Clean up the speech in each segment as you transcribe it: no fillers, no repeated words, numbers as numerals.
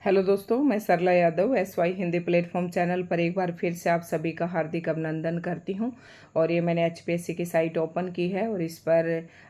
Hello दोस्तों, मैं Sarla Yadav SY Hindi platform channel पर एक बार फिर से आप सभी का हार्दिक अभिनंदन करती हूं। और ये मैंने HPSC की साइट ओपन की है और इस पर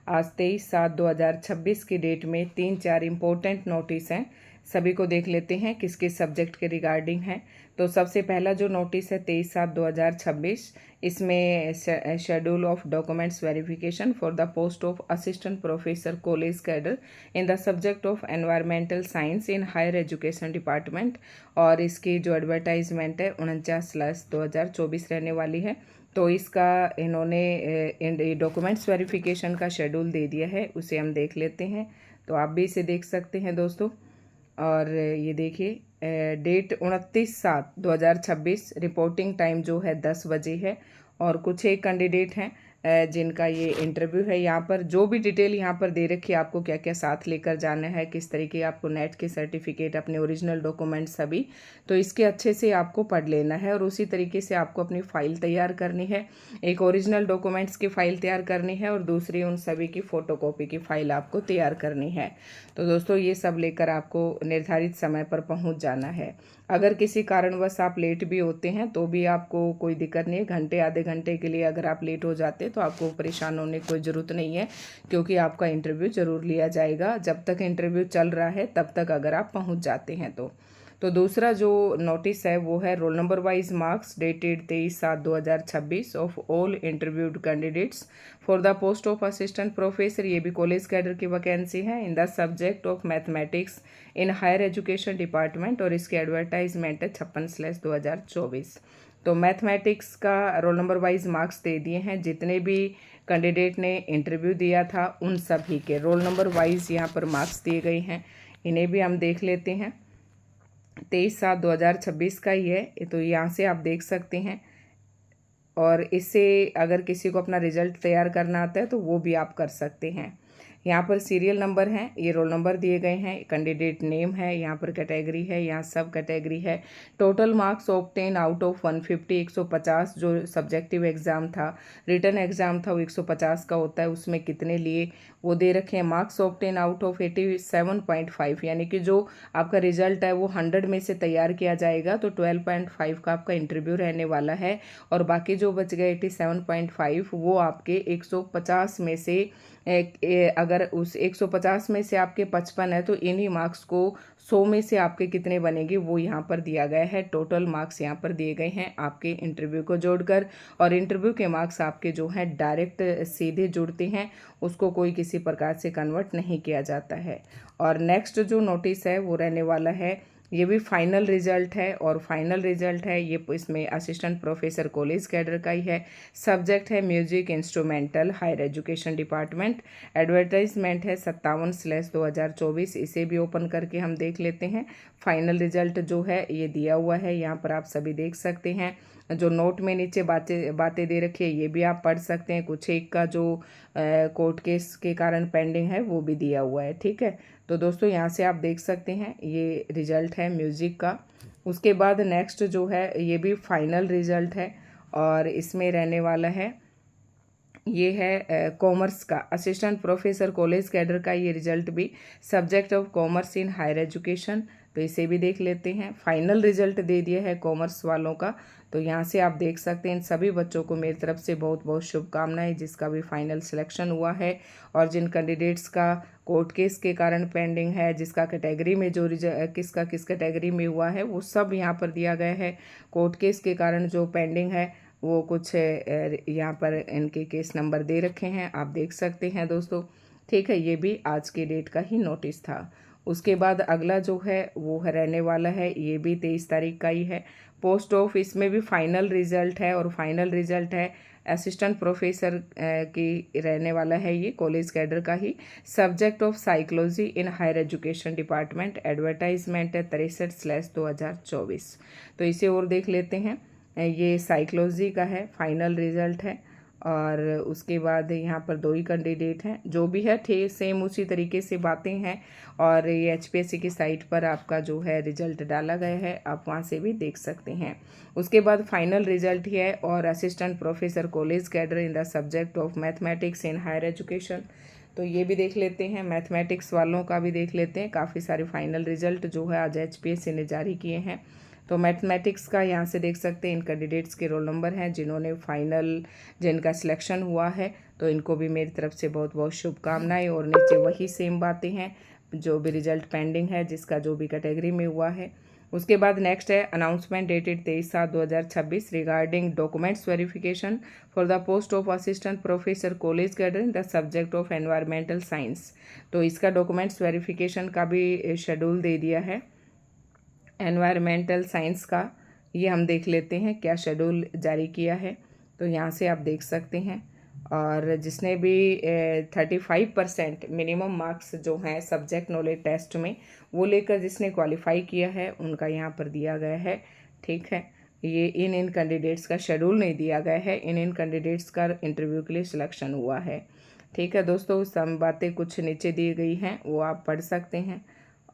आज 23/7/2026 की डेट में 3-4 इम्पोर्टेंट नोटिस हैं। सभी को देख लेते हैं किस किस सब्जेक्ट के रिगार्डिंग है। तो सबसे पहला जो नोटिस है 23/7/2026, इसमें schedule of documents verification for the post of assistant professor college cadre in the subject of environmental science in higher education department. और इसकी जो एडवर्टाइजमेंट है 49/2024 रहने वाली है। तो इसका इन्होंने डॉक्यूमेंट्स वेरिफिकेशन का शेड्यूल दे दिया है, उसे हम देख लेते हैं। तो आप भी इसे देख सकते हैं दोस्तों। और ये देखिए डेट 29/7/2026, रिपोर्टिंग टाइम जो है 10 बजे है। और कुछ एक कैंडिडेट हैं जिनका ये इंटरव्यू है। यहाँ पर जो भी डिटेल यहाँ पर दे रखी है, आपको क्या क्या साथ लेकर जाना है, किस तरीके आपको नेट के सर्टिफिकेट, अपने ओरिजिनल डॉक्यूमेंट सभी, तो इसके अच्छे से आपको पढ़ लेना है। और उसी तरीके से आपको अपनी फ़ाइल तैयार करनी है। एक ओरिजिनल डॉक्यूमेंट्स की फ़ाइल तैयार करनी है और दूसरी उन सभी की फ़ोटोकॉपी की फ़ाइल आपको तैयार करनी है। तो दोस्तों ये सब लेकर आपको निर्धारित समय पर पहुँच जाना है। अगर किसी कारणवश आप लेट भी होते हैं तो भी आपको कोई दिक्कत नहीं है। घंटे आधे घंटे के लिए अगर आप लेट हो जाते तो आपको परेशान होने की कोई ज़रूरत नहीं है, क्योंकि आपका इंटरव्यू ज़रूर लिया जाएगा। जब तक इंटरव्यू चल रहा है तब तक अगर आप पहुंच जाते हैं तो दूसरा जो नोटिस है वो है roll number wise marks dated 23/7/2026 of all interviewed candidates for the post of assistant professor. ये भी कॉलेज कैडर की वैकेंसी है in the subject of mathematics in higher education department. और इसकी एडवर्टाइजमेंट है 56/2024। तो मैथमेटिक्स का रोल नंबर वाइज मार्क्स दे दिए हैं। जितने भी कैंडिडेट ने इंटरव्यू दिया था उन सभी के रोल नंबर वाइज यहाँ पर मार्क्स दिए गए हैं। इन्हें भी हम देख लेते हैं। 23/7/2026 का ही है, तो यहाँ से आप देख सकते हैं। और इससे अगर किसी को अपना रिजल्ट तैयार करना आता है तो वो भी आप कर सकते हैं। यहाँ पर सीरियल नंबर हैं, ये रोल नंबर दिए गए हैं, कैंडिडेट नेम है, यहाँ पर कैटेगरी है, यहाँ सब कैटेगरी है। Total marks obtain out of 150, 150 जो सब्जेक्टिव एग्ज़ाम था, रिटन एग्ज़ाम था वो 150 का होता है, उसमें कितने लिए वो दे रखे हैं। मार्क्स ऑब्टेन आउट ऑफ 87.5, यानी कि जो आपका रिजल्ट है वो 100 में से तैयार किया जाएगा तो 12.5 का आपका इंटरव्यू रहने वाला है। और बाकी जो बच गए 87.5 वो आपके 150 में से अगर उस 150 में से आपके 55 है तो इन्हीं मार्क्स को 100 में से आपके कितने बनेंगे वो यहाँ पर दिया गया है। टोटल मार्क्स यहाँ पर दिए गए हैं आपके इंटरव्यू को जोड़कर। और इंटरव्यू के मार्क्स आपके जो हैं डायरेक्ट सीधे जुड़ते हैं, उसको कोई किसी प्रकार से कन्वर्ट नहीं किया जाता है। और नेक्स्ट जो नोटिस है वो रहने वाला है, ये भी फाइनल रिजल्ट है। और फाइनल रिजल्ट है ये इसमें असिस्टेंट प्रोफेसर कॉलेज कैडर का ही है। सब्जेक्ट है music instrumental higher education department. Advertisement है 57/2024। इसे भी ओपन करके हम देख लेते हैं। फाइनल रिजल्ट जो है ये दिया हुआ है, यहाँ पर आप सभी देख सकते हैं। जो नोट में नीचे बातें दे रखी है ये भी आप पढ़ सकते हैं। कुछ एक का जो कोर्ट केस के कारण पेंडिंग है वो भी दिया हुआ है, ठीक है। तो दोस्तों यहाँ से आप देख सकते हैं ये रिजल्ट है म्यूज़िक का। उसके बाद नेक्स्ट जो है ये भी फाइनल रिजल्ट है और इसमें रहने वाला है, ये है कॉमर्स का असिस्टेंट प्रोफेसर कॉलेज कैडर का ये रिजल्ट भी, subject of commerce in higher education. तो इसे भी देख लेते हैं। फाइनल रिजल्ट दे दिया है कॉमर्स वालों का। तो यहाँ से आप देख सकते हैं। इन सभी बच्चों को मेरी तरफ से बहुत बहुत शुभकामनाएं, जिसका भी फाइनल सिलेक्शन हुआ है। और जिन कैंडिडेट्स का कोर्ट केस के कारण पेंडिंग है, जिसका कैटेगरी में जो किसका किस कैटेगरी में हुआ है वो सब यहाँ पर दिया गया है। कोर्ट केस के कारण जो पेंडिंग है वो कुछ यहाँ पर इनके केस नंबर दे रखे हैं, आप देख सकते हैं दोस्तों, ठीक है। ये भी आज के डेट का ही नोटिस था। उसके बाद अगला जो है वो रहने वाला है, ये भी 23 तारीख का ही है। पोस्ट ऑफिस में भी फाइनल रिजल्ट है और फाइनल रिजल्ट है असिस्टेंट प्रोफेसर की रहने वाला है, ये कॉलेज कैडर का ही। Subject of psychology in higher education department. Advertisement है 63/2024। तो इसे और देख लेते हैं। ये साइकोलॉजी का है, फाइनल रिजल्ट है। और उसके बाद यहाँ पर 2 ही कैंडिडेट हैं, जो भी है थे सेम उसी तरीके से बातें हैं। और ये HPSC की साइट पर आपका जो है रिजल्ट डाला गया है, आप वहाँ से भी देख सकते हैं। उसके बाद फाइनल रिजल्ट ही है और assistant professor college cadre in the subject of mathematics in higher education. तो ये भी देख लेते हैं। मैथमेटिक्स वालों का भी देख लेते हैं। काफ़ी सारे फाइनल रिजल्ट जो है आज HPSC ने जारी किए हैं। तो मैथमेटिक्स का यहाँ से देख सकते हैं इन कैंडिडेट्स के रोल नंबर हैं जिन्होंने फाइनल जिनका सिलेक्शन हुआ है। तो इनको भी मेरी तरफ से बहुत बहुत शुभकामनाएं। और नीचे वही सेम बातें हैं जो भी रिजल्ट पेंडिंग है, जिसका जो भी कैटेगरी में हुआ है। उसके बाद नेक्स्ट है announcement dated 23/7/2026 regarding documents verification for the post of assistant professor college cadre in the subject of environmental science. तो इसका डॉक्यूमेंट्स वेरिफिकेशन का भी शेड्यूल दे दिया है एनवायरमेंटल साइंस का। ये हम देख लेते हैं क्या शेड्यूल जारी किया है। तो यहाँ से आप देख सकते हैं। और जिसने भी 35% मिनिमम मार्क्स जो हैं सब्जेक्ट नॉलेज टेस्ट में वो लेकर जिसने क्वालिफाई किया है उनका यहाँ पर दिया गया है। ठीक है, ये इन कैंडिडेट्स का शेड्यूल नहीं दिया गया है। इन कैंडिडेट्स का इंटरव्यू के लिए सिलेक्शन हुआ है। ठीक है दोस्तों, सब बातें कुछ नीचे दी गई हैं वो आप पढ़ सकते हैं।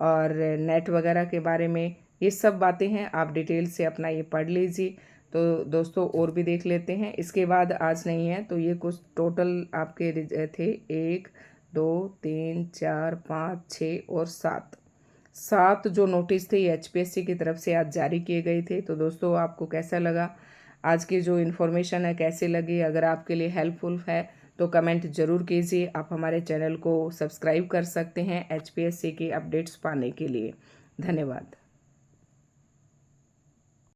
और नेट वगैरह के बारे में ये सब बातें हैं, आप डिटेल से अपना ये पढ़ लीजिए। तो दोस्तों और भी देख लेते हैं। इसके बाद आज नहीं है तो ये कुछ टोटल आपके थे 1 2 3 4 5 6 और 7 जो नोटिस थे ये HPSC की तरफ से आज जारी किए गए थे। तो दोस्तों आपको कैसा लगा आज की जो इन्फॉर्मेशन है, कैसे लगी? अगर आपके लिए हेल्पफुल है तो कमेंट ज़रूर कीजिए। आप हमारे चैनल को सब्सक्राइब कर सकते हैं HPSC की अपडेट्स पाने के लिए। धन्यवाद।